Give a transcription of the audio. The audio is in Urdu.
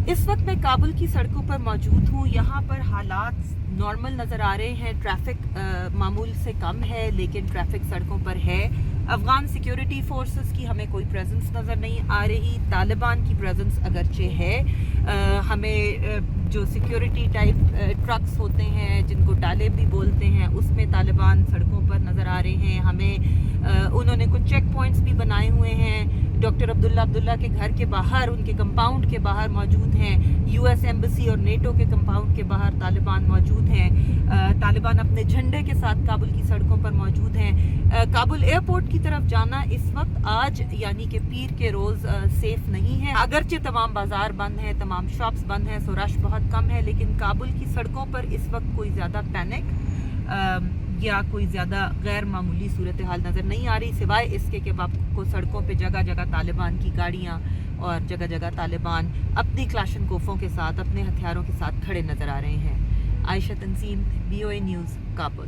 اس وقت میں کابل کی سڑکوں پر موجود ہوں. یہاں پر حالات نارمل نظر آ رہے ہیں. ٹریفک معمول سے کم ہے لیکن ٹریفک سڑکوں پر ہے. افغان سیکیورٹی فورسز کی ہمیں کوئی پریزنس نظر نہیں آ رہی. طالبان کی پریزنس اگرچہ ہے. ہمیں جو سیکیورٹی ٹائپ ٹرکس ہوتے ہیں جن کو ڈالے بھی بولتے ہیں اس میں طالبان سڑکوں پر نظر آ رہے ہیں. ہمیں انہوں نے کچھ چیک پوائنٹس بھی بنائے ہوئے ہیں. ڈاکٹر عبداللہ کے گھر کے باہر ان کے کمپاؤنڈ کے باہر موجود ہیں. یو ایس ایمبیسی اور نیٹو کے کمپاؤنڈ کے باہر طالبان موجود ہیں. طالبان اپنے جھنڈے کے ساتھ کابل کی سڑکوں پر موجود ہیں. کابل ایئرپورٹ کی طرف جانا اس وقت آج یعنی کہ پیر کے روز سیف نہیں ہے. اگرچہ تمام بازار بند ہیں, تمام شاپس بند ہیں, سو رش بہت کم ہے, لیکن کابل کی سڑکوں پر اس وقت کوئی زیادہ پینک یا کوئی زیادہ غیر معمولی صورتحال نظر نہیں آ رہی, سوائے اس کے کہ آپ کو سڑکوں پہ جگہ جگہ طالبان کی گاڑیاں اور جگہ جگہ طالبان اپنی کلاشن کوفوں کے ساتھ, اپنے ہتھیاروں کے ساتھ کھڑے نظر آ رہے ہیں. عائشہ تنظیم, BOA نیوز, کابل.